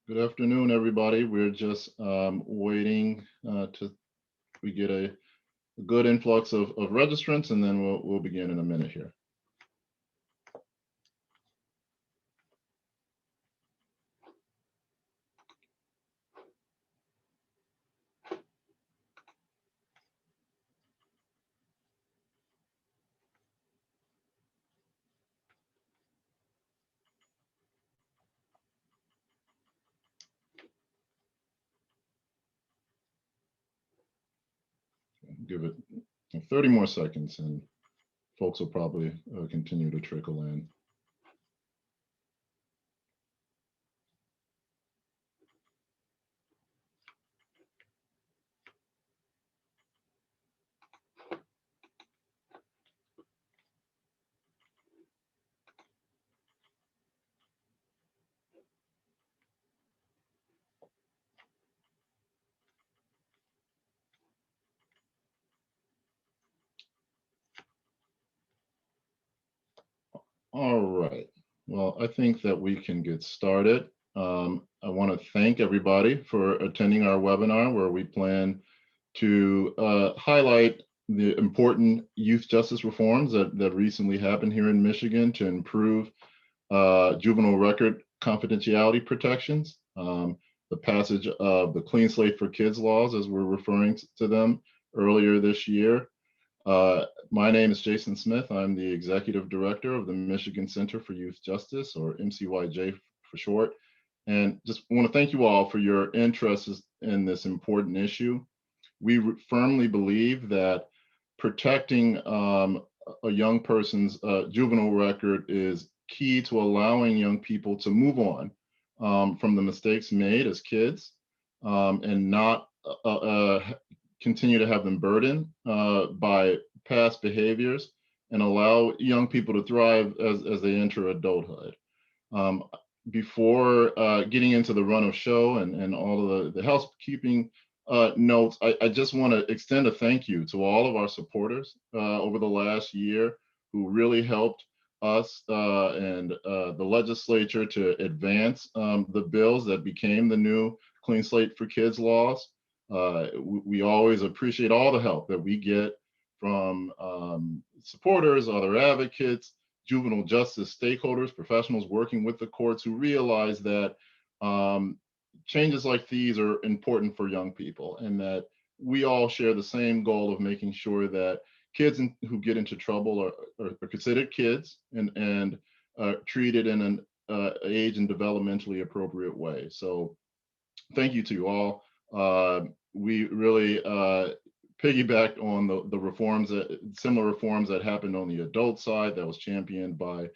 Good afternoon, everybody. We're just waiting to we get a good influx of registrants, and then we'll begin in a minute here. Give it 30 more seconds, and folks will probably continue to trickle in. All right. Well, I think that we can get started. I want to thank everybody for attending our webinar, where we plan to highlight the important youth justice reforms that recently happened here in Michigan to improve juvenile record confidentiality protections, the passage of the Clean Slate for Kids laws, as we're referring to them, earlier this year. My name is Jason Smith. I'm the Executive Director of the Michigan Center for Youth Justice, or MCYJ for short. And just want to thank you all for your interest in this important issue. We firmly believe that protecting a young person's juvenile record is key to allowing young people to move on from the mistakes made as kids, and not continue to have them burdened by past behaviors, and allow young people to thrive as they enter adulthood. Before getting into the run of show and all of the housekeeping notes, I just want to extend a thank you to all of our supporters over the last year, who really helped us and the legislature to advance the bills that became the new Clean Slate for Kids laws. We always appreciate all the help that we get from supporters, other advocates, juvenile justice stakeholders, professionals working with the courts, who realize that changes like these are important for young people, and that we all share the same goal of making sure that kids who get into trouble are considered kids and treated in an age and developmentally appropriate way. So thank you to you all. We really piggybacked on the reforms, similar reforms that happened on the adult side, that was championed by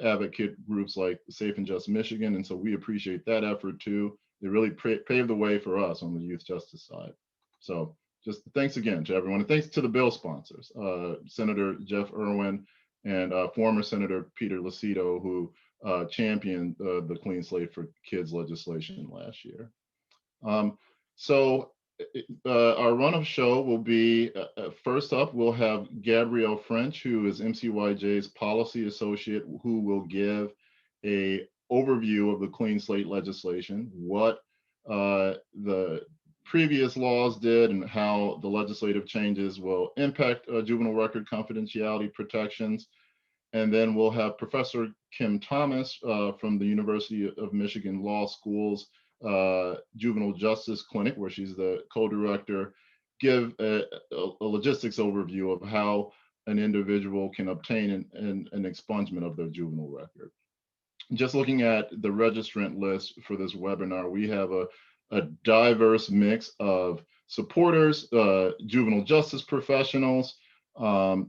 advocate groups like Safe and Just Michigan. And so we appreciate that effort too. They really paved the way for us on the youth justice side. So just thanks again to everyone. And thanks to the bill sponsors, Senator Jeff Irwin and former Senator Peter Lucido, who championed the Clean Slate for Kids legislation last year. Our run of show will be, first up, we'll have Gabrielle French, who is MCYJ's policy associate, who will give a overview of the Clean Slate legislation, what the previous laws did, and how the legislative changes will impact juvenile record confidentiality protections. And then we'll have Professor Kim Thomas from the University of Michigan Law School's Juvenile Justice Clinic, where she's the co-director, give a logistics overview of how an individual can obtain an expungement of their juvenile record. Just looking at the registrant list for this webinar, we have a diverse mix of supporters, juvenile justice professionals,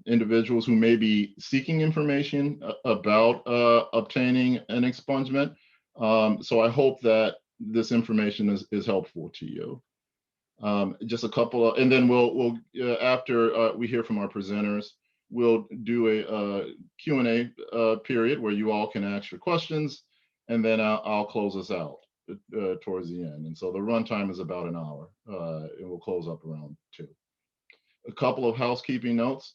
individuals who may be seeking information about obtaining an expungement. So I hope that this information is helpful to you. Just a couple of, and then we'll after we hear from our presenters, we'll do a Q&A period where you all can ask your questions, and then I'll close us out towards the end. And so the runtime is about an hour, and we'll close up around 2. A couple of housekeeping notes.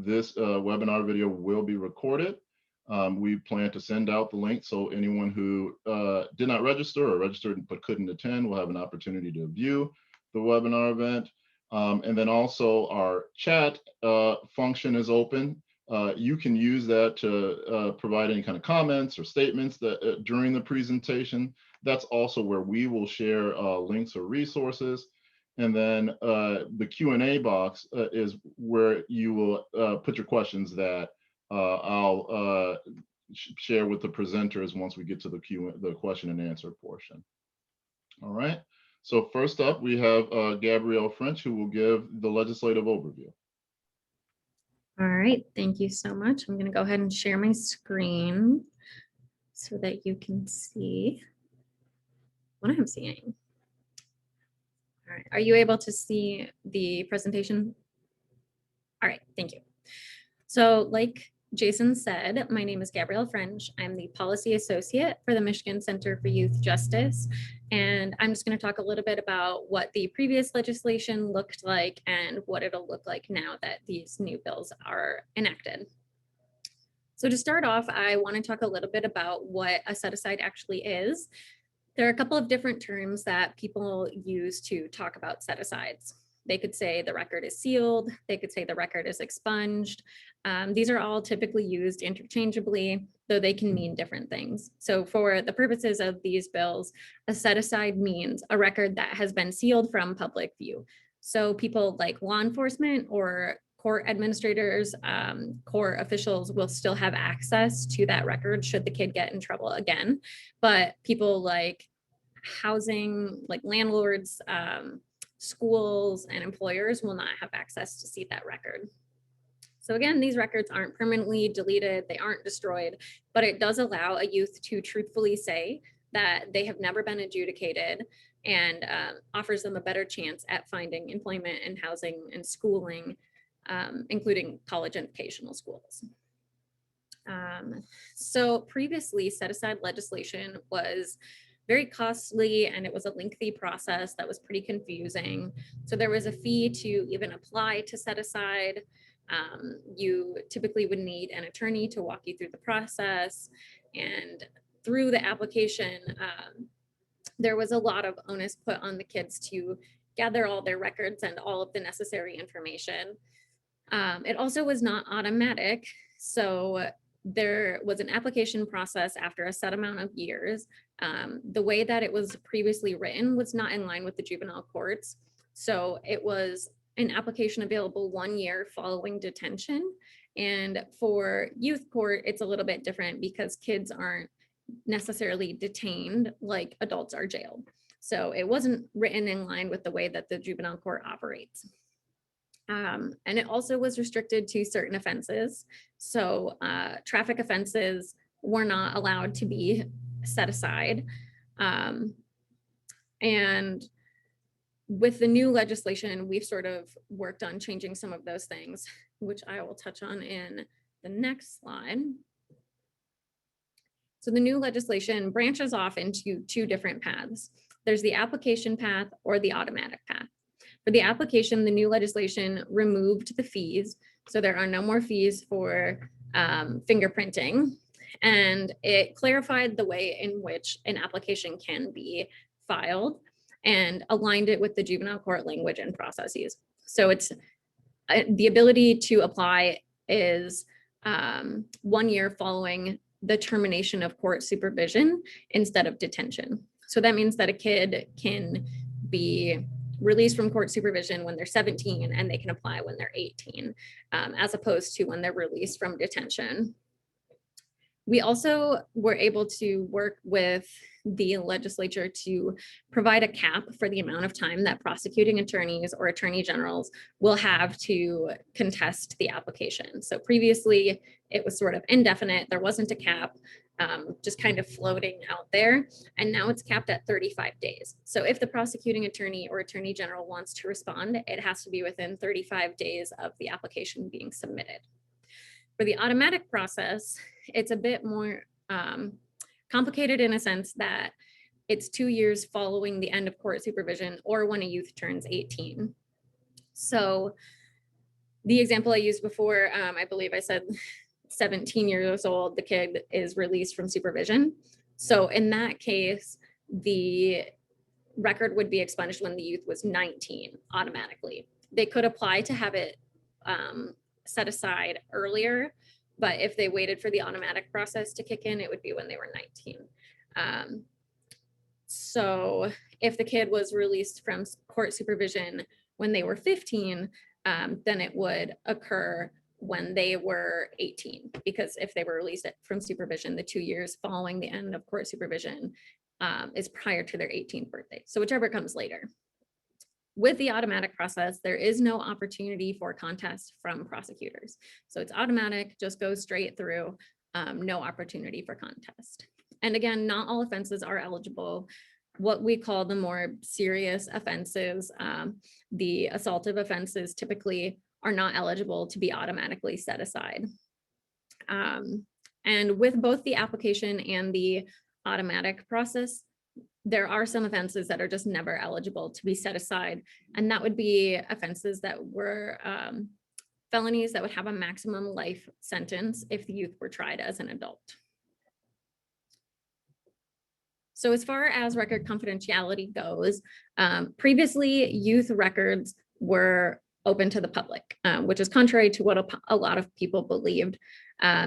This webinar video will be recorded. We plan to send out the link so anyone who did not register or registered but couldn't attend will have an opportunity to view the webinar event. And then also our chat function is open. You can use that to provide any kind of comments or statements that during the presentation. That's also where we will share links or resources. And then the Q&A box is where you will put your questions that I'll share with the presenters once we get to the question and answer portion. All right. So first up, we have Gabrielle French, who will give the legislative overview. All right, thank you so much. I'm going to go ahead and share my screen so that you can see what I'm seeing. All right, are you able to see the presentation? All right, thank you. So like Jason said, my name is Gabrielle French. I'm the Policy Associate for the Michigan Center for Youth Justice. And I'm just going to talk a little bit about what the previous legislation looked like and what it'll look like now that these new bills are enacted. So to start off, I want to talk a little bit about what a set-aside actually is. There are a couple of different terms that people use to talk about set-asides. They could say the record is sealed. They could say the record is expunged. These are all typically used interchangeably, though they can mean different things. So for the purposes of these bills, a set-aside means a record that has been sealed from public view. So people like law enforcement or court administrators, court officials will still have access to that record should the kid get in trouble again. But people like housing, like landlords, schools, and employers will not have access to see that record. So again, these records aren't permanently deleted, they aren't destroyed, but it does allow a youth to truthfully say that they have never been adjudicated and offers them a better chance at finding employment and housing and schooling, including college and vocational schools. So previously, set-aside legislation was very costly and it was a lengthy process that was pretty confusing. So there was a fee to even apply to set aside. You typically would need an attorney to walk you through the process, and through the application, there was a lot of onus put on the kids to gather all their records and all of the necessary information. It also was not automatic. So there was an application process after a set amount of years. The way that it was previously written was not in line with the juvenile courts. So it was an application available 1 year following detention. And for youth court, it's a little bit different because kids aren't necessarily detained like adults are jailed. So it wasn't written in line with the way that the juvenile court operates. And it also was restricted to certain offenses. So traffic offenses were not allowed to be set aside. And with the new legislation, we've sort of worked on changing some of those things, which I will touch on in the next slide. So the new legislation branches off into two different paths. There's the application path or the automatic path. For the application, the new legislation removed the fees. So there are no more fees for fingerprinting. And it clarified the way in which an application can be filed and aligned it with the juvenile court language and processes. So it's the ability to apply is 1 year following the termination of court supervision instead of detention. So that means that a kid can be released from court supervision when they're 17 and they can apply when they're 18, as opposed to when they're released from detention. We also were able to work with the legislature to provide a cap for the amount of time that prosecuting attorneys or attorney generals will have to contest the application. So previously it was sort of indefinite. There wasn't a cap, just kind of floating out there. And now it's capped at 35 days. So if the prosecuting attorney or attorney general wants to respond, it has to be within 35 days of the application being submitted. For the automatic process, it's a bit more complicated in a sense that it's 2 years following the end of court supervision or when a youth turns 18. So the example I used before, I believe I said 17 years old, the kid is released from supervision. So in that case, the record would be expunged when the youth was 19 automatically. They could apply to have it set aside earlier, but if they waited for the automatic process to kick in, it would be when they were 19. So if the kid was released from court supervision when they were 15, then it would occur when they were 18, because if they were released from supervision, the 2 years following the end of court supervision is prior to their 18th birthday. So whichever comes later. With the automatic process, there is no opportunity for contest from prosecutors. So it's automatic, just goes straight through, no opportunity for contest. And again, not all offenses are eligible. What we call the more serious offenses, the assaultive offenses typically are not eligible to be automatically set aside. And with both the application and the automatic process, there are some offenses that are just never eligible to be set aside. And that would be offenses that were felonies that would have a maximum life sentence if the youth were tried as an adult. So as far as record confidentiality goes, previously youth records were open to the public, which is contrary to what a lot of people believed.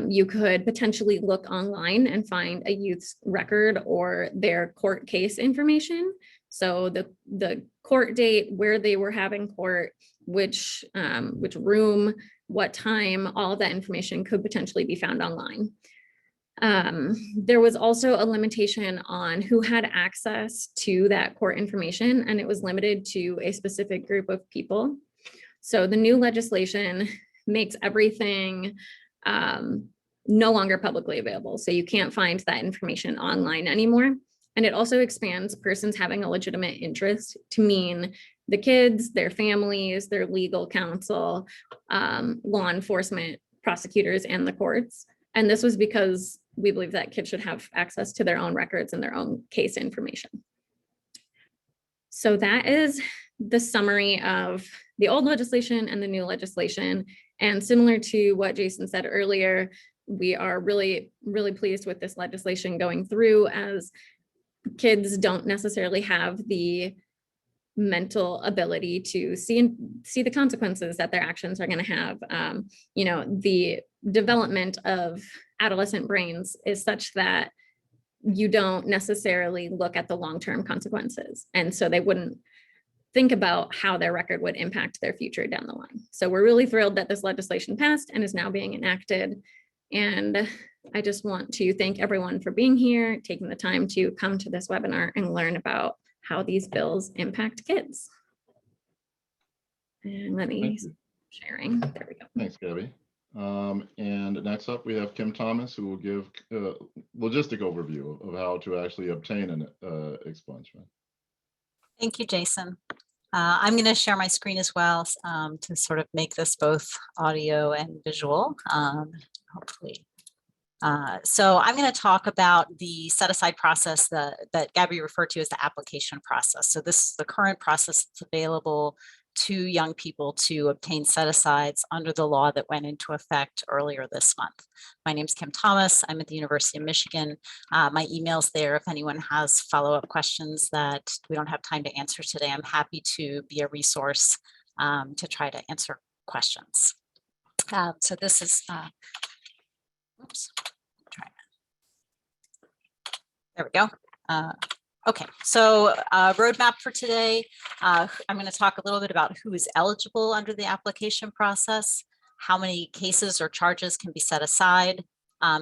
You could potentially look online and find a youth's record or their court case information. So the court date, where they were having court, which room, what time, all of that information could potentially be found online. There was also a limitation on who had access to that court information, and it was limited to a specific group of people. So the new legislation makes everything no longer publicly available. So you can't find that information online anymore. And it also expands persons having a legitimate interest to mean the kids, their families, their legal counsel, law enforcement, prosecutors, and the courts. And this was because we believe that kids should have access to their own records and their own case information. So that is the summary of the old legislation and the new legislation. And similar to what Jason said earlier, we are really, really pleased with this legislation going through, as kids don't necessarily have the mental ability to see the consequences that their actions are going to have. The development of adolescent brains is such that you don't necessarily look at the long-term consequences. And so they wouldn't think about how their record would impact their future down the line. So we're really thrilled that this legislation passed and is now being enacted. And I just want to thank everyone for being here, taking the time to come to this webinar and learn about how these bills impact kids. And let me sharing. There we go. Thanks, Gabby. And next up, we have Kim Thomas, who will give a logistic overview of how to actually obtain an expungement. Thank you, Jason. I'm going to share my screen as well to sort of make this both audio and visual, hopefully. So I'm going to talk about the set-aside process that Gabby referred to as the application process. So this is the current process that's available to young people to obtain set-asides under the law that went into effect earlier this month. My name is Kim Thomas. I'm at the University of Michigan. My email's there if anyone has follow-up questions that we don't have time to answer today. I'm happy to be a resource to try to answer questions. So this is, oops, there we go. Okay, so roadmap for today. I'm going to talk a little bit about who is eligible under the application process, how many cases or charges can be set aside,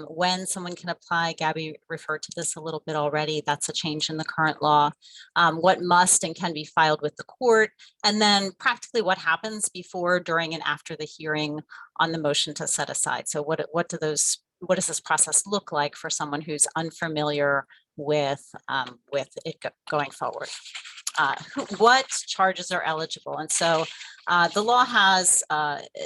when someone can apply. Gabby referred to this a little bit already. That's a change in the current law. What must and can be filed with the court, and then practically what happens before, during, and after the hearing on the motion to set aside. So what does this process look like for someone who's unfamiliar with it going forward? What charges are eligible? And so the law has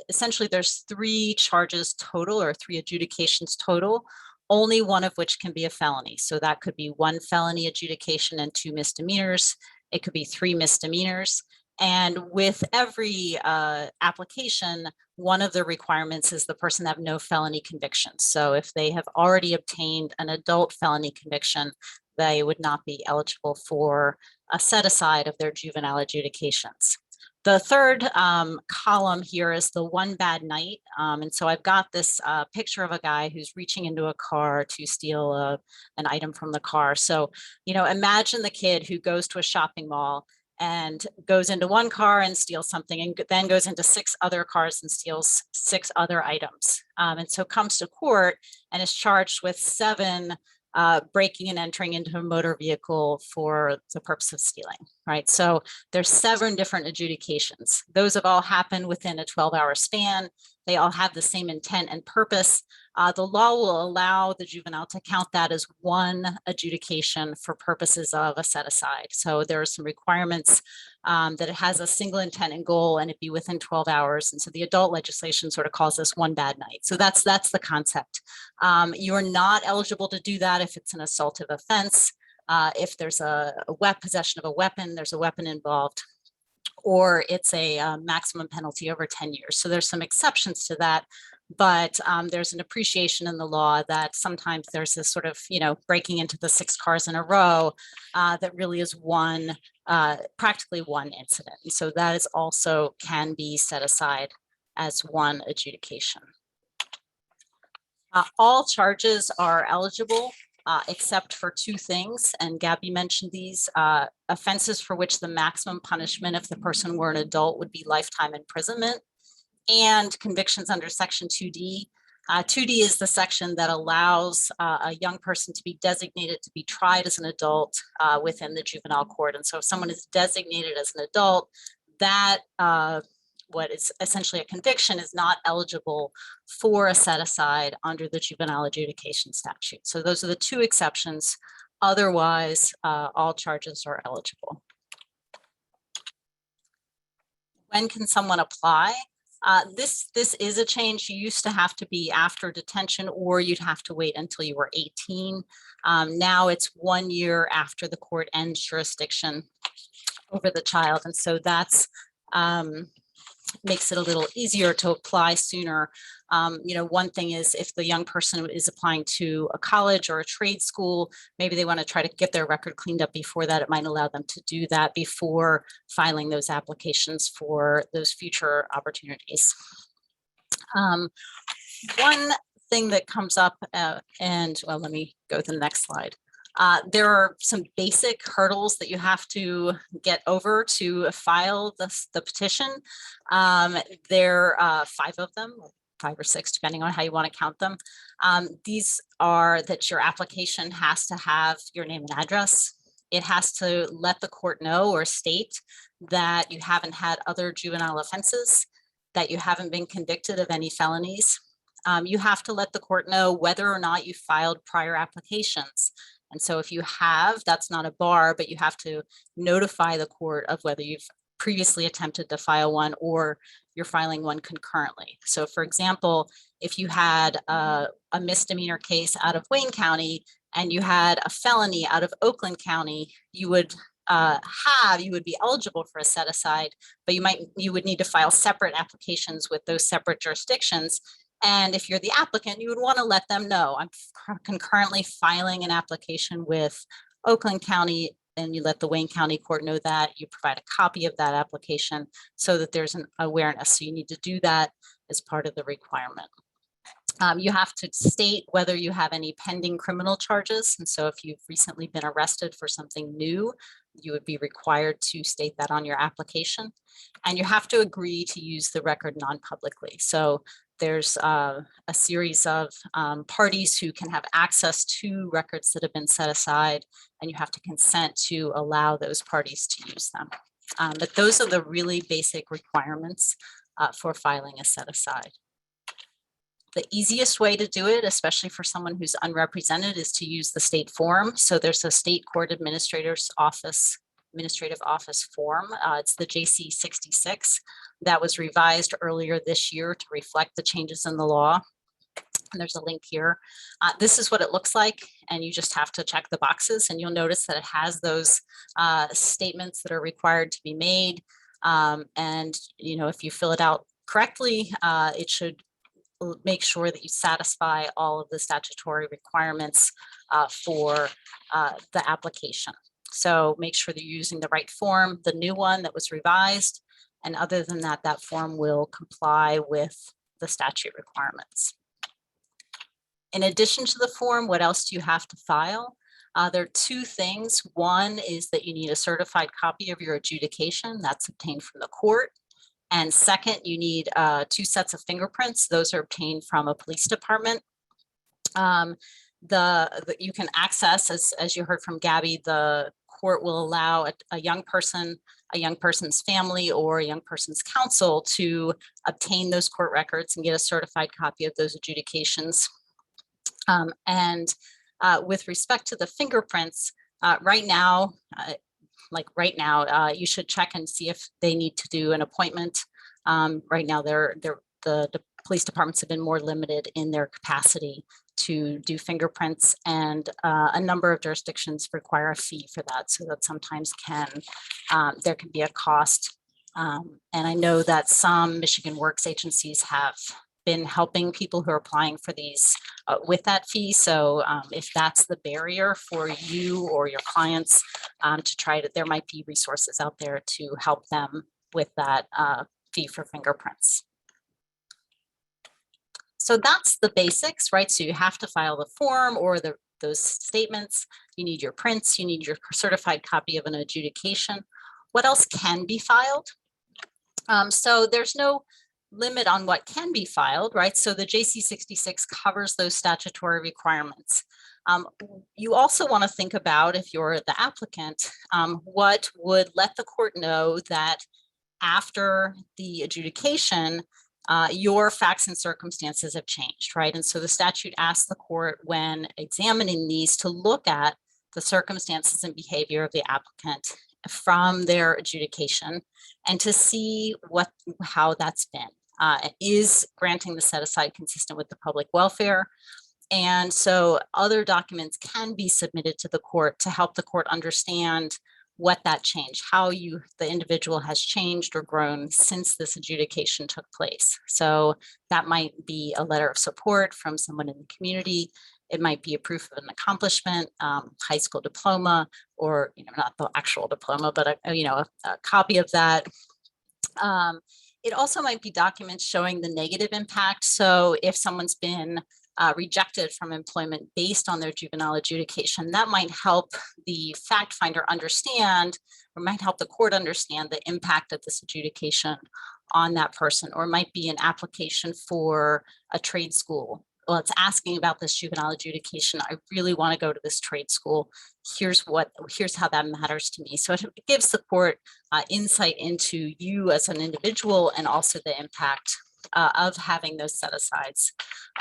essentially there's 3 charges total, or 3 adjudications total, only one of which can be a felony. So that could be 1 felony adjudication and 2 misdemeanors. It could be 3 misdemeanors. And with every application, one of the requirements is the person have no felony convictions. So if they have already obtained an adult felony conviction, they would not be eligible for a set aside of their juvenile adjudications. The third column here is the one bad night. And so I've got this picture of a guy who's reaching into a car to steal an item from the car. So, you know, imagine the kid who goes to a shopping mall and goes into one car and steals something, and then goes into 6 other cars and steals 6 other items. And so comes to court and is charged with 7 breaking and entering into a motor vehicle for the purpose of stealing, right? So there's 7 different adjudications. Those have all happened within a 12-hour span. They all have the same intent and purpose. The law will allow the juvenile to count that as one adjudication for purposes of a set aside. So there are some requirements that it has a single intent and goal and it be within 12 hours. And so the adult legislation sort of calls this one bad night. So that's the concept. You are not eligible to do that if it's an assaultive offense. If there's a possession of a weapon, there's a weapon involved, or it's a maximum penalty over 10 years. So there's some exceptions to that, but there's an appreciation in the law that sometimes there's this sort of, you know, breaking into the 6 cars in a row that really is practically one incident. And so that is also can be set aside as one adjudication. All charges are eligible except for 2 things, and Gabby mentioned these, offenses for which the maximum punishment if the person were an adult would be lifetime imprisonment, and convictions under Section 2D. 2D is the section that allows a young person to be designated to be tried as an adult within the juvenile court. And so if someone is designated as an adult, that what is essentially a conviction is not eligible for a set aside under the juvenile adjudication statute. So those are the 2 exceptions. Otherwise, all charges are eligible. When can someone apply? This is a change. You used to have to be after detention, or you'd have to wait until you were 18. Now it's 1 year after the court ends jurisdiction over the child. And so that's makes it a little easier to apply sooner. You know, one thing is if the young person is applying to a college or a trade school, maybe they want to try to get their record cleaned up before that. It might allow them to do that before filing those applications for those future opportunities. One thing that comes up, and well, let me go to the next slide. There are some basic hurdles that you have to get over to file the petition. There are 5 of them, 5 or 6, depending on how you want to count them. These are that your application has to have your name and address. It has to let the court know or state that you haven't had other juvenile offenses, that you haven't been convicted of any felonies. You have to let the court know whether or not you filed prior applications. And so if you have, that's not a bar, but you have to notify the court of whether you've previously attempted to file one or you're filing one concurrently. So for example, if you had a misdemeanor case out of Wayne County and you had a felony out of Oakland County, you would be eligible for a set aside, but you would need to file separate applications with those separate jurisdictions. And if you're the applicant, you would want to let them know, I'm concurrently filing an application with Oakland County, and you let the Wayne County court know that. You provide a copy of that application so that there's an awareness. So you need to do that as part of the requirement. You have to state whether you have any pending criminal charges. And so if you've recently been arrested for something new, you would be required to state that on your application. And you have to agree to use the record non-publicly. So there's a series of parties who can have access to records that have been set aside, and you have to consent to allow those parties to use them. But those are the really basic requirements for filing a set aside. The easiest way to do it, especially for someone who's unrepresented, is to use the state form. So there's a state court administrative office form. It's the JC 66 that was revised earlier this year to reflect the changes in the law. And there's a link here. This is what it looks like, and you just have to check the boxes, and you'll notice that it has those statements that are required to be made. And, if you fill it out correctly, it should make sure that you satisfy all of the statutory requirements for the application. So make sure that you're using the right form, the new one that was revised. And other than that, that form will comply with the statute requirements. In addition to the form, what else do you have to file? There are two things. One is that you need a certified copy of your adjudication that's obtained from the court. And second, you need 2 sets of fingerprints. Those are obtained from a police department. You can access, as you heard from Gabby, the court will allow a young person, a young person's family, or a young person's counsel to obtain those court records and get a certified copy of those adjudications. With respect to the fingerprints, right now, you should check and see if they need to do an appointment. Right now, the police departments have been more limited in their capacity to do fingerprints, and a number of jurisdictions require a fee for that, so that sometimes there can be a cost. And I know that some Michigan Works agencies have been helping people who are applying for these with that fee. So if that's the barrier for you or your clients there might be resources out there to help them with that fee for fingerprints. So that's the basics, right? So you have to file the form or those statements. You need your prints, you need your certified copy of an adjudication. What else can be filed? So there's no limit on what can be filed, right? So the JC 66 covers those statutory requirements. You also want to think about, if you're the applicant, what would let the court know that after the adjudication, your facts and circumstances have changed, right? And so the statute asks the court, when examining these, to look at the circumstances and behavior of the applicant from their adjudication and to see how that's been. Is granting the set aside consistent with the public welfare? And so other documents can be submitted to the court to help the court understand what that changed, how the individual has changed or grown since this adjudication took place. So that might be a letter of support from someone in the community. It might be a proof of an accomplishment, high school diploma, or not the actual diploma, but a copy of that. It also might be documents showing the negative impact. So if someone's been rejected from employment based on their juvenile adjudication, that might help the fact finder understand, or might help the court understand, the impact of this adjudication on that person. Or it might be an application for a trade school. Well, it's asking about this juvenile adjudication. I really want to go to this trade school. Here's how that matters to me. So it gives the court insight into you as an individual, and also the impact of having those set asides.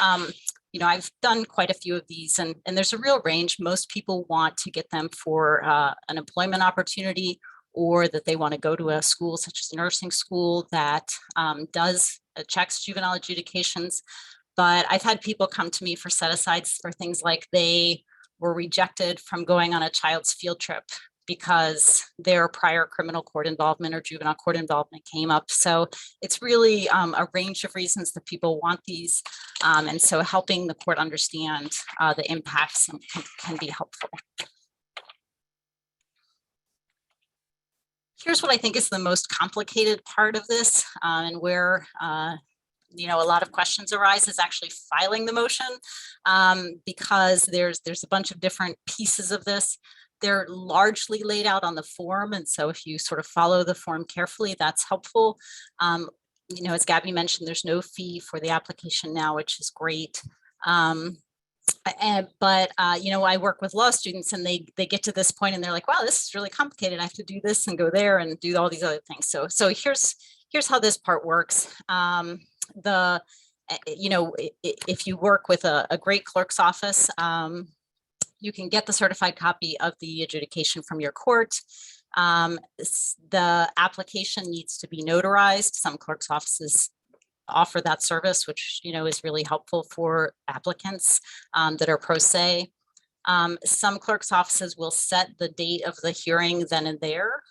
I've done quite a few of these, and there's a real range. Most people want to get them for an employment opportunity, or that they want to go to a school such as nursing school that checks juvenile adjudications. But I've had people come to me for set asides for things like they were rejected from going on a child's field trip because their prior criminal court involvement or juvenile court involvement came up. So it's really a range of reasons that people want these. And so helping the court understand the impacts can be helpful. Here's what I think is the most complicated part of this, and where a lot of questions arise, is actually filing the motion, because there's a bunch of different pieces of this. They're largely laid out on the form, and so if you sort of follow the form carefully, that's helpful. As Gabby mentioned, there's no fee for the application now, which is great. I work with law students, and they get to this point and they're like, wow, this is really complicated. I have to do this and go there and do all these other things. So here's how this part works. If you work with a great clerk's office, you can get the certified copy of the adjudication from your court. The application needs to be notarized. Some clerk's offices offer that service, which is really helpful for applicants that are pro se. Some clerk's offices will set the date of the hearing then and there.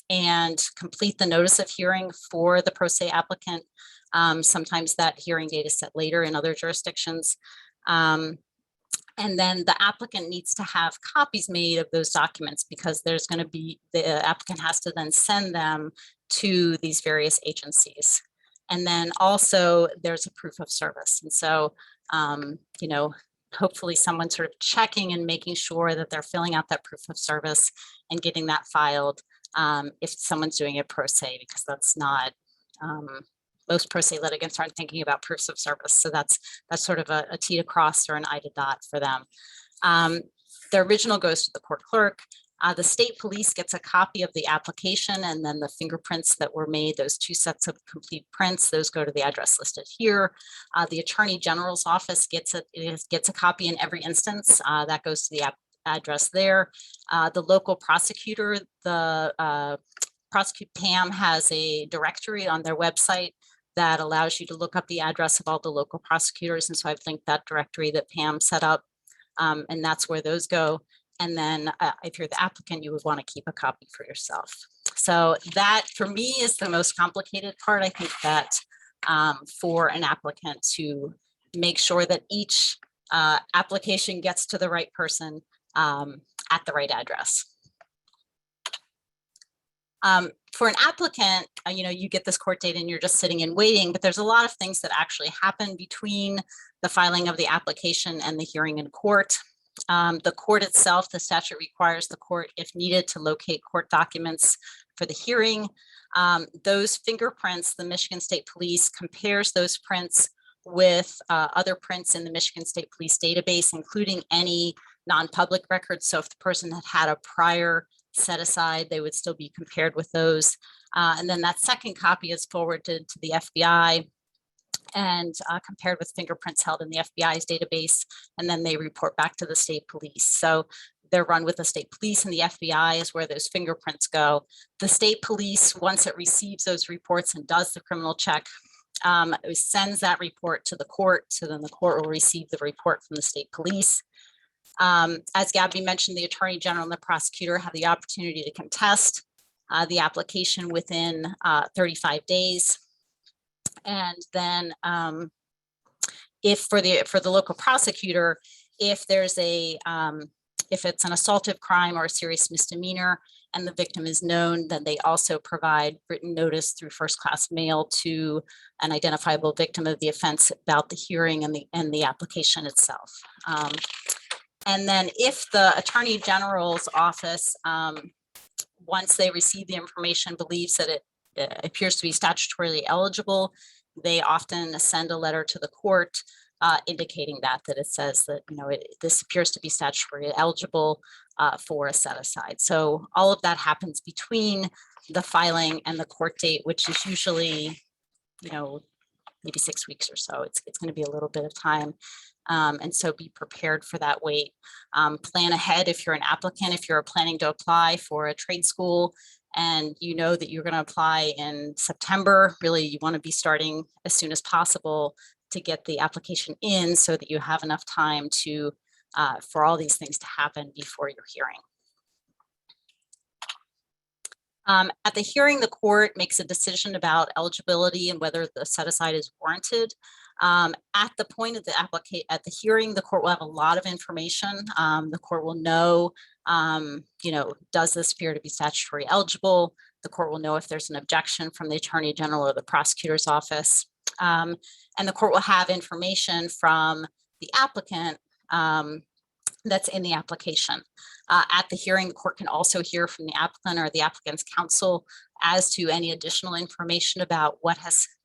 and complete the notice of hearing for the pro se applicant. Sometimes that hearing date is set later in other jurisdictions. And then the applicant needs to have copies made of those documents, because there's going to be, the applicant has to then send them to these various agencies. And then also there's a proof of service. And so, you know, hopefully someone sort of checking and making sure that they're filling out that proof of service and getting that filed if someone's doing it pro se, because that's not, most pro se litigants aren't thinking about proofs of service. So that's sort of a T to cross or an I to dot for them. The original goes to the court clerk. The state police gets a copy of the application, and then the fingerprints that were made, those 2 sets of complete prints, those go to the address listed here. The Attorney General's office gets a copy in every instance. That goes to the address there. The local prosecutor, the prosecute Pam has a directory on their website that allows you to look up the address of all the local prosecutors. And so I've linked that directory that Pam set up, and that's where those go. And then if you're the applicant, you would want to keep a copy for yourself. So that for me is the most complicated part. I think that for an applicant to make sure that each application gets to the right person at the right address. For an applicant, you know, you get this court date and you're just sitting and waiting, but there's a lot of things that actually happen between the filing of the application and the hearing in court. The court itself, the statute requires the court, if needed, to locate court documents for the hearing. Those fingerprints, the Michigan State Police compares those prints with other prints in the Michigan State Police database, including any non-public records. So if the person had a prior set aside, they would still be compared with those. And then that second copy is forwarded to the FBI and compared with fingerprints held in the FBI's database, and then they report back to the state police. So they're run with the state police, and the FBI is where those fingerprints go. The state police, once it receives those reports and does the criminal check, it sends that report to the court. So then the court will receive the report from the state police. As Gabby mentioned, the Attorney General and the prosecutor have the opportunity to contest the application within 35 days. And then if for the local prosecutor, if there's a if it's an assaultive crime or a serious misdemeanor and the victim is known, then they also provide written notice through first-class mail to an identifiable victim of the offense about the hearing and the application itself. And then if the Attorney General's office, once they receive the information, believes that it appears to be statutorily eligible, they often send a letter to the court indicating that it says that, you know, this appears to be statutorily eligible for a set aside. So all of that happens between the filing and the court date, which is usually, you know, maybe 6 weeks or so. It's going to be a little bit of time. And so be prepared for that wait. Plan ahead if you're an applicant, if you're planning to apply for a trade school and you know that you're going to apply in September, really you want to be starting as soon as possible to get the application in so that you have enough time to for all these things to happen before your hearing. At the hearing, the court makes a decision about eligibility and whether the set aside is warranted. At the point of the hearing, the court will have a lot of information. The court will know, you know, does this appear to be statutory eligible? The court will know if there's an objection from the Attorney General or the prosecutor's office. And the court will have information from the applicant that's in the application. At the hearing, the court can also hear from the applicant or the applicant's counsel as to any additional information about what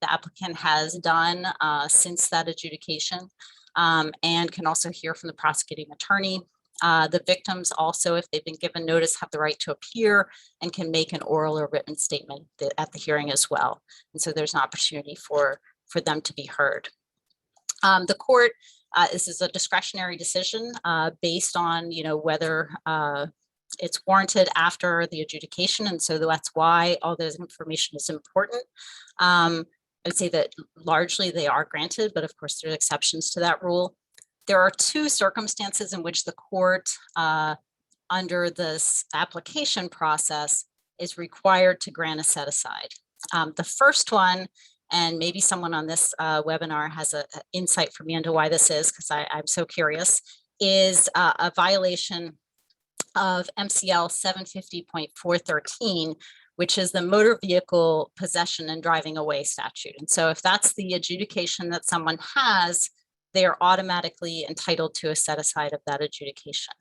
the applicant has done since that adjudication, and can also hear from the prosecuting attorney. The victims also, if they've been given notice, have the right to appear and can make an oral or written statement at the hearing as well. And so there's an opportunity for them to be heard. The court, this is a discretionary decision based on, you know, whether it's warranted after the adjudication. And so that's why all this information is important. I would say that largely they are granted, but of course there are exceptions to that rule. There are two circumstances in which the court, under this application process, is required to grant a set aside. The first one, and maybe someone on this webinar has an insight for me into why this is, because I'm so curious, is a violation of MCL 750.413, which is the motor vehicle possession and driving away statute. And so if that's the adjudication that someone has, they are automatically entitled to a set aside of that adjudication.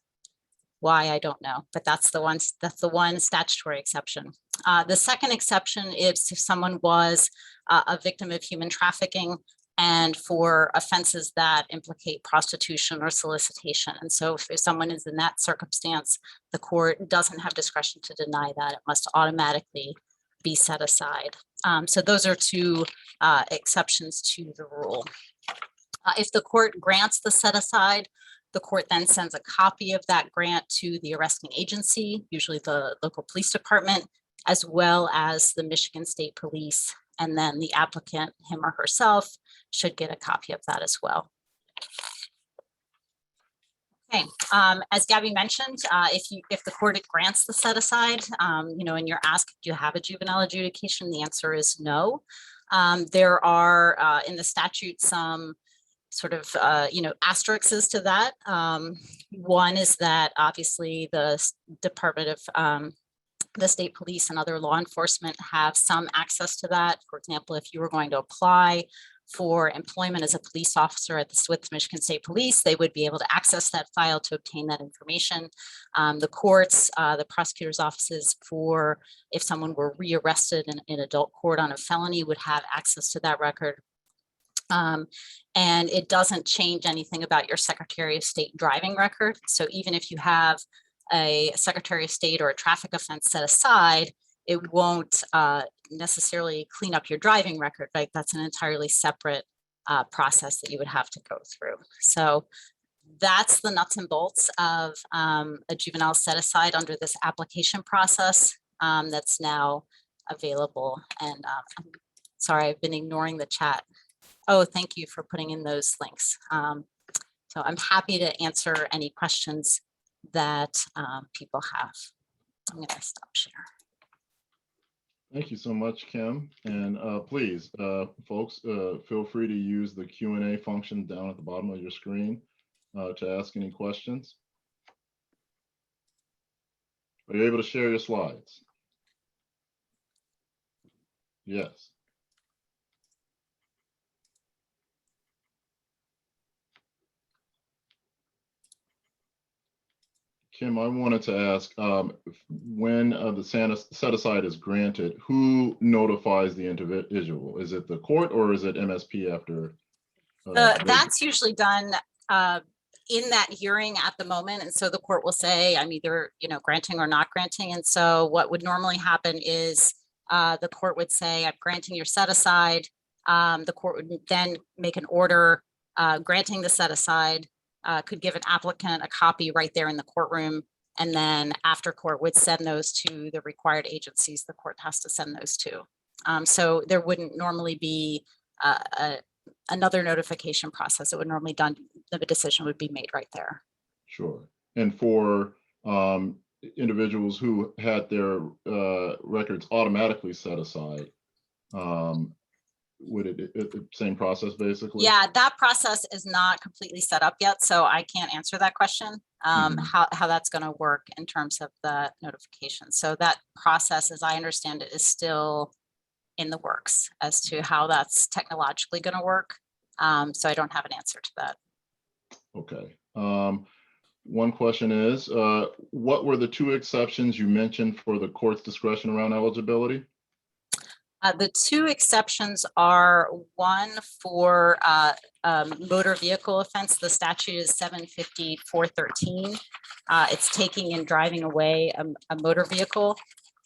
Why, I don't know, but that's the one statutory exception. The second exception is if someone was a victim of human trafficking and for offenses that implicate prostitution or solicitation. And so if someone is in that circumstance, the court doesn't have discretion to deny that. It must automatically be set aside. So those are two exceptions to the rule. If the court grants the set aside, the court then sends a copy of that grant to the arresting agency, usually the local police department, as well as the Michigan State Police. And then the applicant, him or herself, should get a copy of that as well. Okay, as Gabby mentioned, if the court grants the set aside, and you're asked, do you have a juvenile adjudication? The answer is no. There are in the statute some sort of asterisks to that. One is that obviously the Department of the state police and other law enforcement have some access to that. For example, if you were going to apply for employment as a police officer at the Michigan State Police, they would be able to access that file to obtain that information. The courts, the prosecutor's offices, for if someone were rearrested in adult court on a felony, would have access to that record. And it doesn't change anything about your Secretary of State driving record. So even if you have a Secretary of State or a traffic offense set aside, it won't necessarily clean up your driving record, right? That's an entirely separate process that you would have to go through. So that's the nuts and bolts of a juvenile set aside under this application process that's now available. And I'm sorry, I've been ignoring the chat. Oh, thank you for putting in those links. So I'm happy to answer any questions that people have. I'm going to stop share. Thank you so much, Kim. And please, folks, feel free to use the Q&A function down at the bottom of your screen to ask any questions. Are you able to share your slides? Yes. Kim, I wanted to ask, when the set aside is granted, who notifies the individual? Is it the court or is it MSP after? That's usually done in that hearing at the moment. And so the court will say, I'm either granting or not granting. And so what would normally happen is the court would say, I'm granting your set aside. The court would then make an order granting the set aside. Could give an applicant a copy right there in the courtroom, and then after court would send those to the required agencies the court has to send those to. So there wouldn't normally be another notification process. It would normally done, the decision would be made right there. Sure. And for individuals who had their records automatically set aside, would it the same process basically? Yeah, that process is not completely set up yet, so I can't answer that question, how that's going to work in terms of the notification. So that process, as I understand it, is still in the works as to how that's technologically going to work. So I don't have an answer to that. Okay. One question is, what were the two exceptions you mentioned for the court's discretion around eligibility? The two exceptions are one for motor vehicle offense. The statute is 750.413. It's taking and driving away a motor vehicle.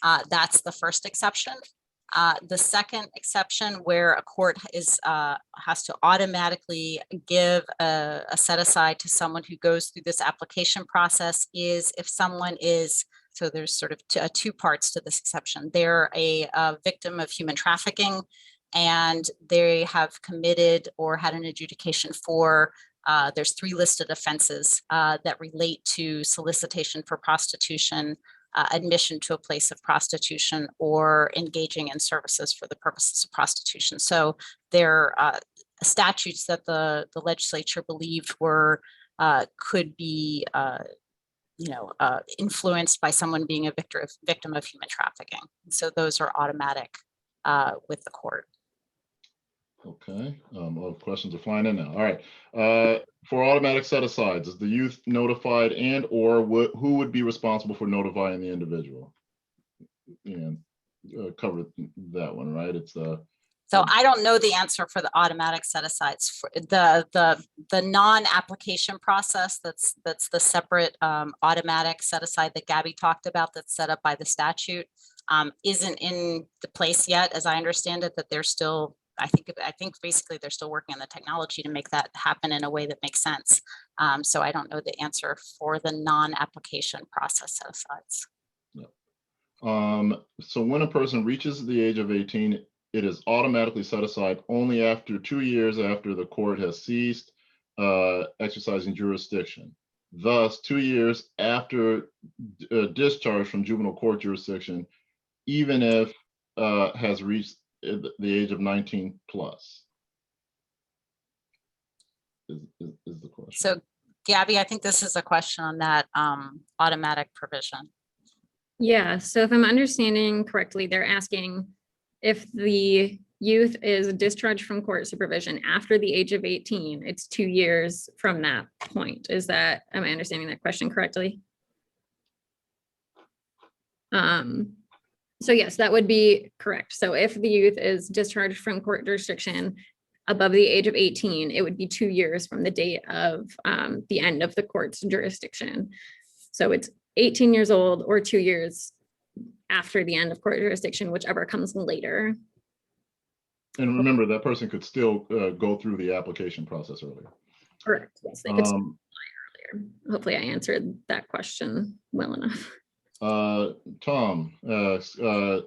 That's the first exception. The second exception, where a court is has to automatically give a set aside to someone who goes through this application process, is if someone is, so there's sort of two parts to this exception. They're a victim of human trafficking, and they have committed or had an adjudication for, there's 3 listed offenses that relate to solicitation for prostitution, admission to a place of prostitution or engaging in services for the purposes of prostitution. So there are statutes that the legislature believed were could be influenced by someone being a victim of human trafficking. So those are automatic with the court. Okay, all questions are flying in now. All right, for automatic set-asides, is the youth notified and or who would be responsible for notifying the individual? And cover that one, right? It's So I don't know the answer for the automatic set-asides. For the non-application process, that's the separate automatic set-aside that Gabby talked about, that's set up by the statute, isn't in the place yet, as I understand it, that they're still, I think basically they're still working on the technology to make that happen in a way that makes sense. So I don't know the answer for the non-application process set-asides. So when a person reaches the age of 18, it is automatically set aside only after 2 years after the court has ceased exercising jurisdiction. Thus, 2 years after discharge from juvenile court jurisdiction, even if has reached the age of 19 plus. Is the question. So Gabby, I think this is a question on that automatic provision. Yeah, so if I'm understanding correctly, they're asking if the youth is discharged from court supervision after the age of 18, it's 2 years from that point. Am I understanding that question correctly? So yes, that would be correct. So if the youth is discharged from court jurisdiction above the age of 18, it would be 2 years from the date of the end of the court's jurisdiction. So it's 18 years old or 2 years after the end of court jurisdiction, whichever comes later. And remember, that person could still go through the application process earlier. Correct. Yes, they could apply earlier. Hopefully I answered that question well enough. Tom,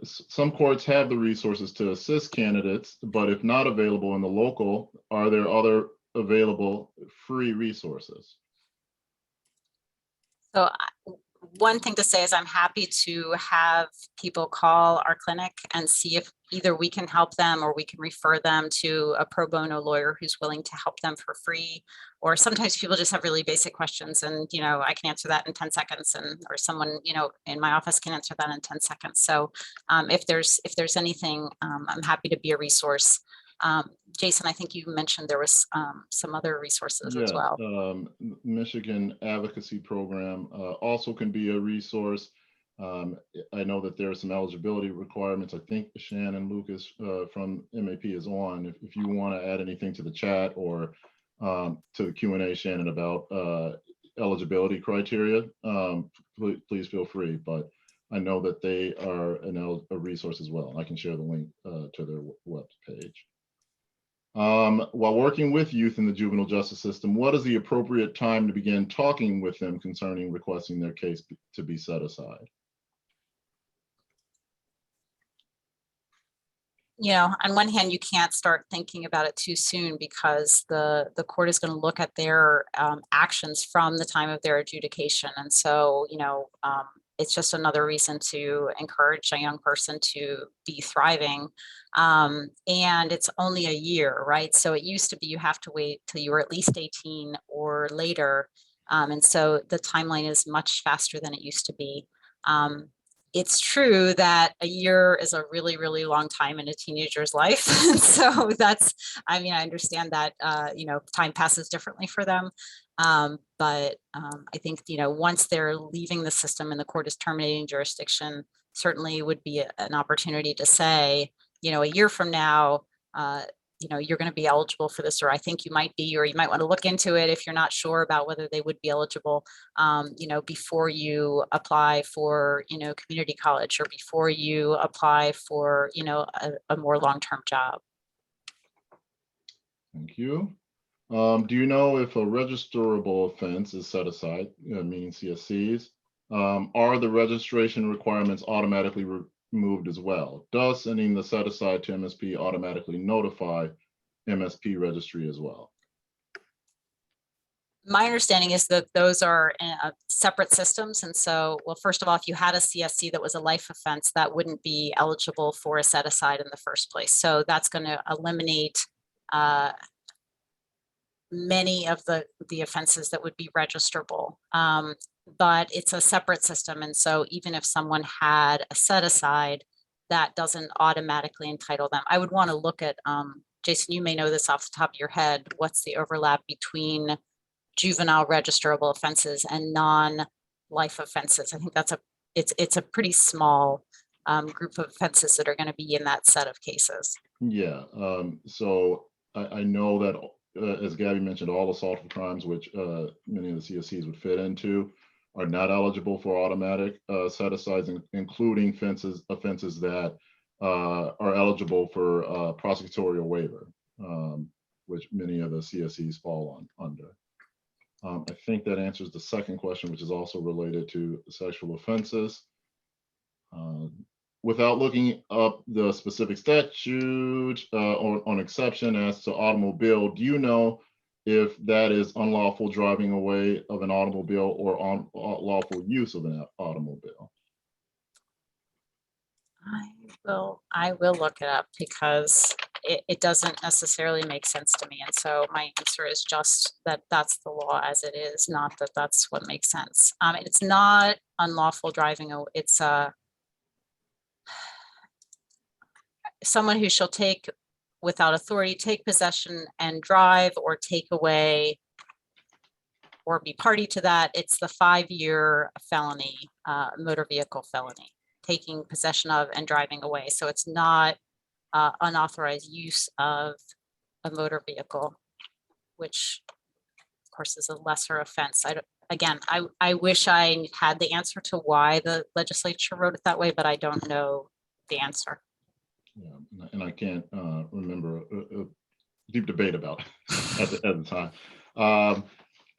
some courts have the resources to assist candidates, but if not available in the local, are there other available free resources? So one thing to say is I'm happy to have people call our clinic and see if either we can help them or we can refer them to a pro bono lawyer who's willing to help them for free. Or sometimes people just have really basic questions and, I can answer that in 10 seconds or someone, in my office can answer that in 10 seconds. So if there's anything, I'm happy to be a resource. Jason, I think you mentioned there was some other resources as well. Michigan Advocacy Program also can be a resource. I know that there are some eligibility requirements. I think Shannon Lucas from MAP is on. If you want to add anything to the chat or to the Q&A, Shannon, about eligibility criteria, please feel free. But I know that they are a resource as well. I can share the link to their web page. While working with youth in the juvenile justice system, what is the appropriate time to begin talking with them concerning requesting their case to be set aside? On one hand, you can't start thinking about it too soon because the court is going to look at their actions from the time of their adjudication. And so, it's just another reason to encourage a young person to be thriving. And it's only a year, right? So it used to be you have to wait till you were at least 18 or later. And so the timeline is much faster than it used to be. It's true that a year is a really, really long time in a teenager's life. So I understand that, time passes differently for them. But I think, once they're leaving the system and the court is terminating jurisdiction, certainly would be an opportunity to say, a year from now, you're going to be eligible for this, or I think you might be, or you might want to look into it if you're not sure about whether they would be eligible, before you apply for, community college or before you apply for, a more long-term job. Thank you. Do you know if a registrable offense is set aside, meaning CSCs? Are the registration requirements automatically removed as well? Does sending the set aside to MSP automatically notify MSP registry as well? My understanding is that those are separate systems. And so, well, first of all, if you had a CSC that was a life offense, that wouldn't be eligible for a set aside in the first place. So that's going to eliminate many of the offenses that would be registrable. But it's a separate system. And so even if someone had a set aside, that doesn't automatically entitle them. I would want to look at, Jason, you may know this off the top of your head, what's the overlap between juvenile registrable offenses and non-life offenses. I think it's a pretty small group of offenses that are going to be in that set of cases. Yeah, so I know that as Gabby mentioned, all assaultful crimes, which many of the CSCs would fit into, are not eligible for automatic set-asides, including offenses that are eligible for prosecutorial waiver, which many of the CSCs fall under. I think that answers the second question, which is also related to sexual offenses. Without looking up the specific statute on exception as to automobile, do you know if that is unlawful driving away of an automobile or unlawful use of an automobile? I will look it up because it doesn't necessarily make sense to me. And so my answer is just that that's the law as it is, not that that's what makes sense. It's not unlawful driving. It's someone who shall take without authority, take possession and drive, or take away or be party to that. It's the 5-year felony, motor vehicle felony, taking possession of and driving away. So it's not unauthorized use of a motor vehicle, which of course is a lesser offense. I wish I had the answer to why the legislature wrote it that way, but I don't know the answer. Yeah, and I can't remember a deep debate about it at the time.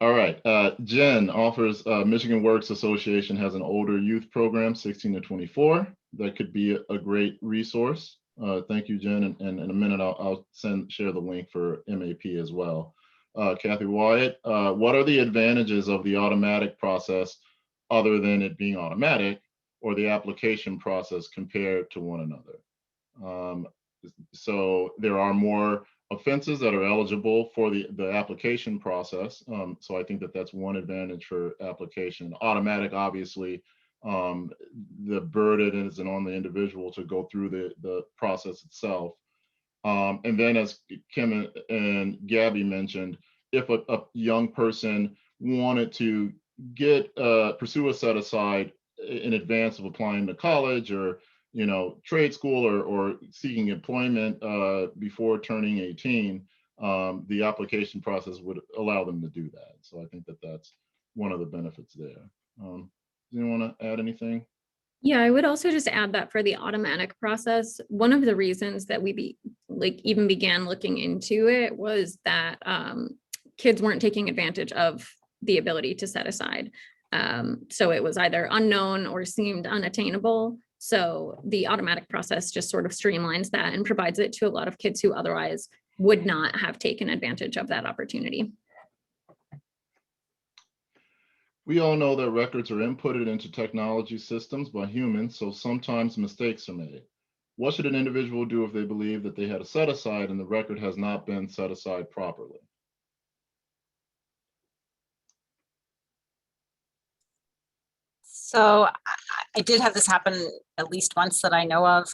All right, Jen offers Michigan Works Association has an older youth program, 16 to 24. That could be a great resource. Thank you, Jen. And in a minute, I'll share the link for MAP as well. Kathy Wyatt, what are the advantages of the automatic process other than it being automatic, or the application process compared to one another? So there are more offenses that are eligible for the application process. So I think that that's one advantage for application. Automatic, obviously, the burden isn't on the individual to go through the process itself. And then as Kim and Gabby mentioned, if a young person wanted to pursue a set aside in advance of applying to college or trade school or seeking employment before turning 18, the application process would allow them to do that. So I think that that's one of the benefits there. Does anyone want to add anything? Yeah, I would also just add that for the automatic process, one of the reasons that we even began looking into it was that kids weren't taking advantage of the ability to set aside. So it was either unknown or seemed unattainable. So the automatic process just sort of streamlines that and provides it to a lot of kids who otherwise would not have taken advantage of that opportunity. We all know that records are inputted into technology systems by humans, so sometimes mistakes are made. What should an individual do if they believe that they had a set aside and the record has not been set aside properly? So I did have this happen at least once that I know of.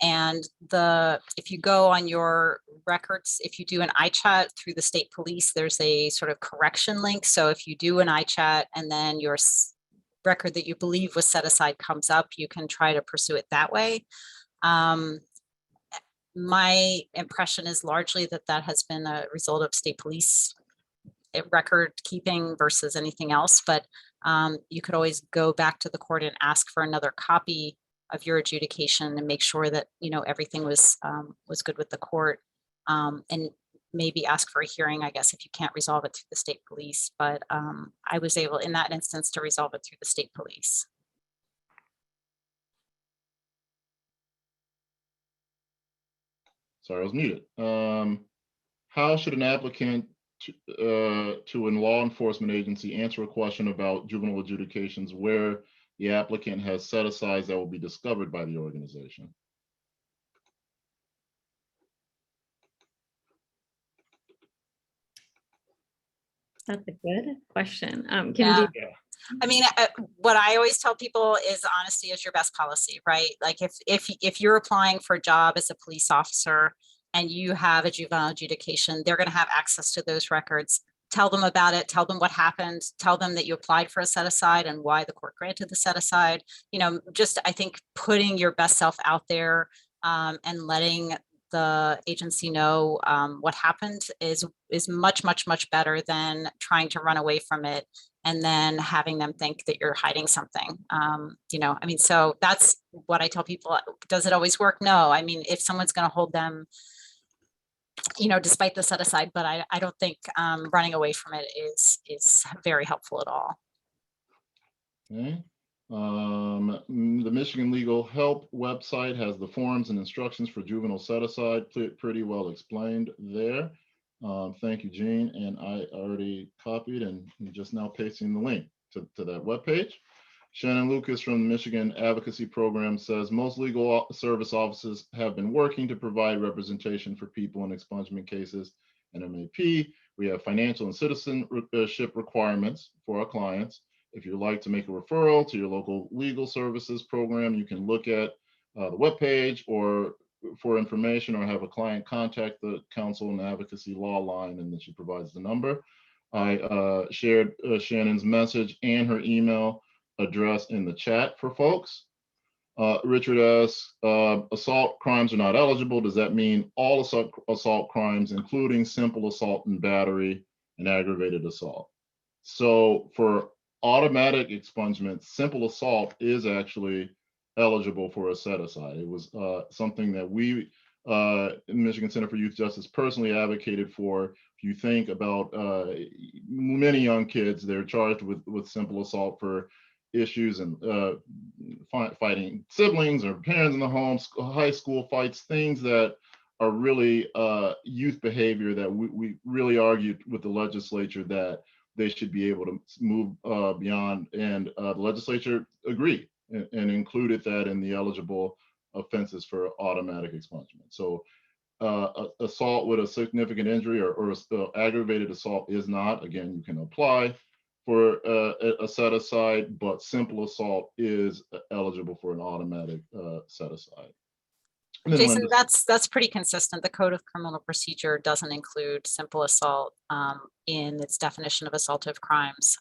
And if you go on your records, if you do an iChat through the state police, there's a sort of correction link. So if you do an iChat and then your record that you believe was set aside comes up, you can try to pursue it that way. My impression is largely that has been a result of state police record keeping versus anything else, but you could always go back to the court and ask for another copy of your adjudication and make sure that everything was good with the court, and maybe ask for a hearing, I guess, if you can't resolve it through the state police. But I was able in that instance to resolve it through the state police. Sorry, I was muted. How should an applicant to a law enforcement agency answer a question about juvenile adjudications where the applicant has set-asides that will be discovered by the organization? That's a good question. Kim, Yeah. do you, I mean, what I always tell people is honesty is your best policy, right? Like if you're applying for a job as a police officer and you have a juvenile adjudication, they're going to have access to those records. Tell them about it. Tell them what happened. Tell them that you applied for a set aside and why the court granted the set aside. You know, just I think putting your best self out there and letting the agency know what happened is much, much, much better than trying to run away from it and then having them think that you're hiding something. You know, I mean, so that's what I tell people. Does it always work? No. I mean, if someone's going to hold them, you know, despite the set aside, but I don't think running away from it is very helpful at all. Okay. The Michigan Legal Help website has the forms and instructions for juvenile set-aside pretty well explained there. Thank you, Jean. And I already copied and I'm just now pasting the link to that webpage. Shannon Lucas from the Michigan Advocacy Program says most legal service offices have been working to provide representation for people in expungement cases and MAP. We have financial and citizenship requirements for our clients. If you'd like to make a referral to your local legal services program, you can look at the webpage or for information or have a client contact the counsel and advocacy law line, and then she provides the number. I shared Shannon's message and her email address in the chat for folks. Richard asks, assault crimes are not eligible. Does that mean all assault crimes, including simple assault and battery and aggravated assault? So for automatic expungement, simple assault is actually eligible for a set-aside. It was something that we, Michigan Center for Youth Justice, personally advocated for. If you think about many young kids, they're charged with simple assault for issues and fighting siblings or parents in the home, high school fights, things that are really youth behavior that we really argued with the legislature that they should be able to move beyond, and the legislature agreed and included that in the eligible offenses for automatic expungement. So assault with a significant injury or aggravated assault is not. Again, you can apply for a set aside, but simple assault is eligible for an automatic set aside. Jason, that's pretty consistent. The Code of Criminal Procedure doesn't include simple assault in its definition of assaultive crimes,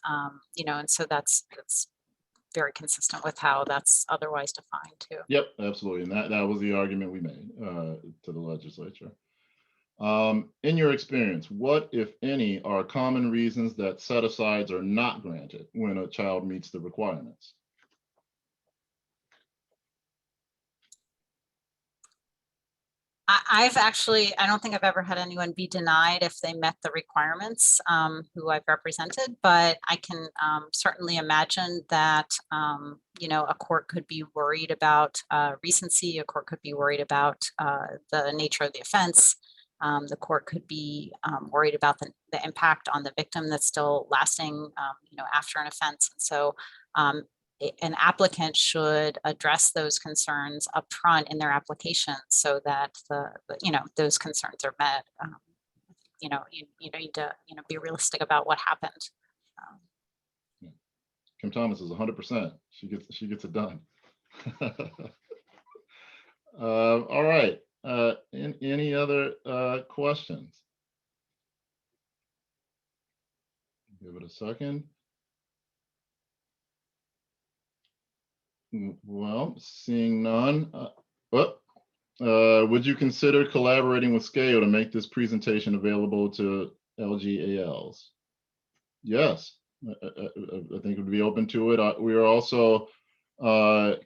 you know, and so that's very consistent with how that's otherwise defined too. Yep, absolutely, and that was the argument we made to the legislature. In your experience, what, if any, are common reasons that set-asides are not granted when a child meets the requirements? I don't think I've ever had anyone be denied if they met the requirements who I've represented, but I can certainly imagine that, you know, a court could be worried about recency, a court could be worried about the nature of the offense. The court could be worried about the impact on the victim that's still lasting, you know, after an offense. And so an applicant should address those concerns up front in their application so that you know, those concerns are met. You know, you need to, you know, be realistic about what happened. Kim Thomas is 100%. She gets it done. All right. Any other questions? Give it a second. Well, seeing none. Would you consider collaborating with SCAO to make this presentation available to LGALs? Yes, I think we'd be open to it. We are also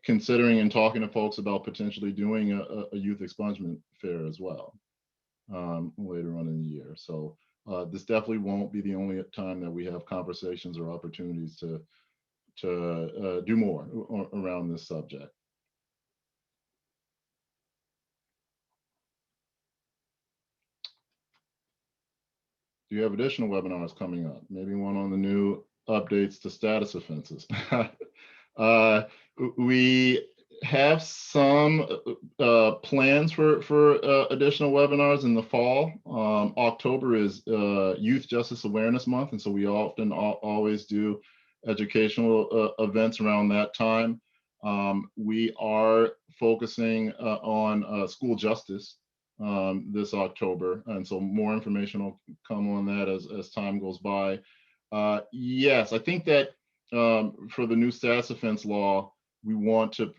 considering and talking to folks about potentially doing a youth expungement fair as well later on in the year. So this definitely won't be the only time that we have conversations or opportunities to do more around this subject. Do you have additional webinars coming up? Maybe one on the new updates to status offenses. We have some plans for additional webinars in the fall. October is Youth Justice Awareness Month, and so we often always do educational events around that time. We are focusing on school justice this October, and so more information will come on that as time goes by. Yes, I think that for the new status offense law, we want to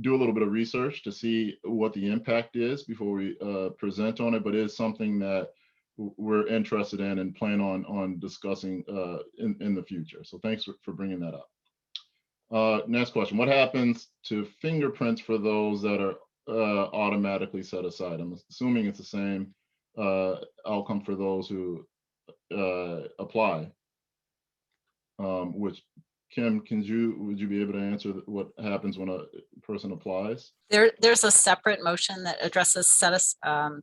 do a little bit of research to see what the impact is before we present on it, but it is something that we're interested in and plan on discussing in the future. So thanks for bringing that up. Next question, what happens to fingerprints for those that are automatically set aside? I'm assuming it's the same outcome for those who apply. Which, Kim, would you be able to answer what happens when a person applies? There's a separate motion that addresses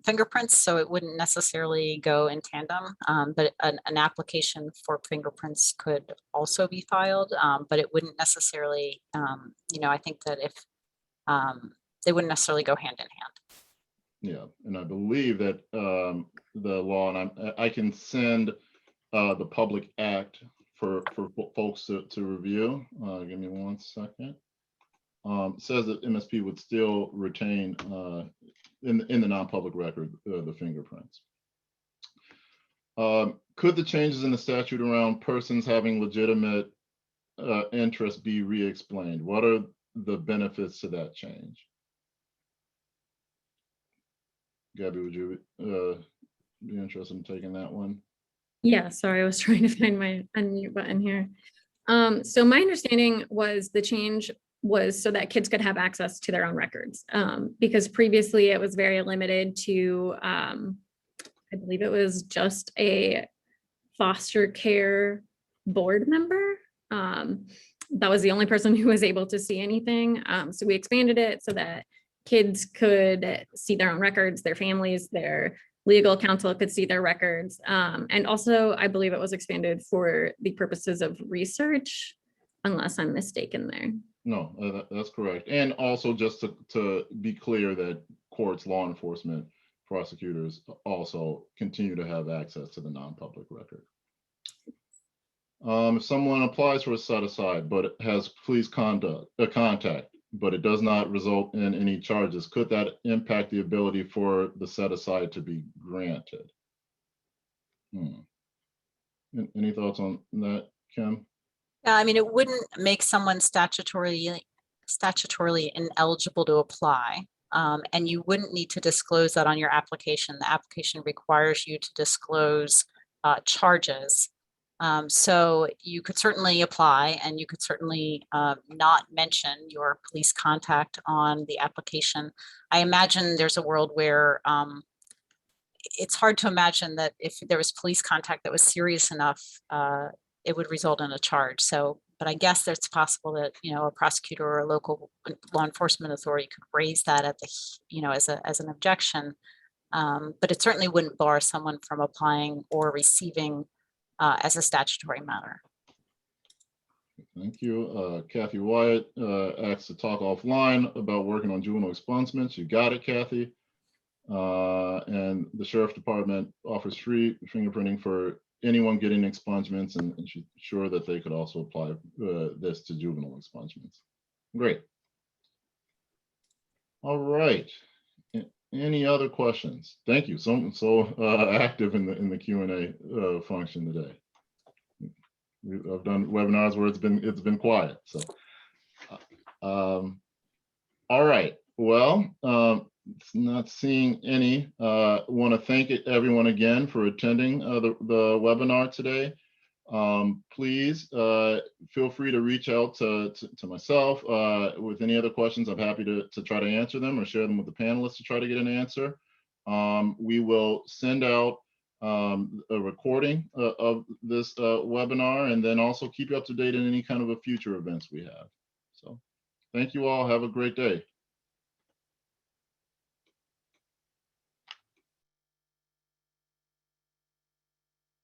fingerprints, so it wouldn't necessarily go in tandem, but an application for fingerprints could also be filed, but it wouldn't necessarily, I think that if they wouldn't necessarily go hand in hand. Yeah, and I believe that the law, and I can send the Public Act for folks to review. Give me 1 second. Says that MSP would still retain in the non-public record the fingerprints. Could the changes in the statute around persons having legitimate interest be re-explained? What are the benefits to that change? Gabby, would you be interested in taking that one? Yeah, sorry, I was trying to find my unmute button here. So my understanding was the change was so that kids could have access to their own records, because previously it was very limited to, I believe it was just a foster care board member. That was the only person who was able to see anything. So we expanded it so that kids could see their own records, their families, their legal counsel could see their records. And also, I believe it was expanded for the purposes of research, unless I'm mistaken there. No, that's correct. And also just to be clear that courts, law enforcement, prosecutors also continue to have access to the non-public record. If someone applies for a set aside, but has police contact, but it does not result in any charges, could that impact the ability for the set aside to be granted? Any thoughts on that, Kim? Yeah, I mean, it wouldn't make someone statutorily ineligible to apply. And you wouldn't need to disclose that on your application. The application requires you to disclose charges. So you could certainly apply, and you could certainly not mention your police contact on the application. I imagine there's a world where it's hard to imagine that if there was police contact that was serious enough, it would result in a charge. So, but I guess it's possible that, a prosecutor or a local law enforcement authority could raise that at the, as an objection. But it certainly wouldn't bar someone from applying or receiving as a statutory matter. Thank you. Kathy Wyatt asked to talk offline about working on juvenile expungements. You got it, Kathy. And the Sheriff's Department offers free fingerprinting for anyone getting expungements, and she's sure that they could also apply this to juvenile expungements. Great. All right. Any other questions? Thank you. So active in the Q&A function today. I've done webinars where it's been quiet. So, all right. Well, not seeing any. Want to thank everyone again for attending the webinar today. Please feel free to reach out to myself with any other questions. I'm happy to try to answer them or share them with the panelists to try to get an answer. We will send out a recording of this webinar, and then also keep you up to date in any kind of a future events we have. So thank you all. Have a great day.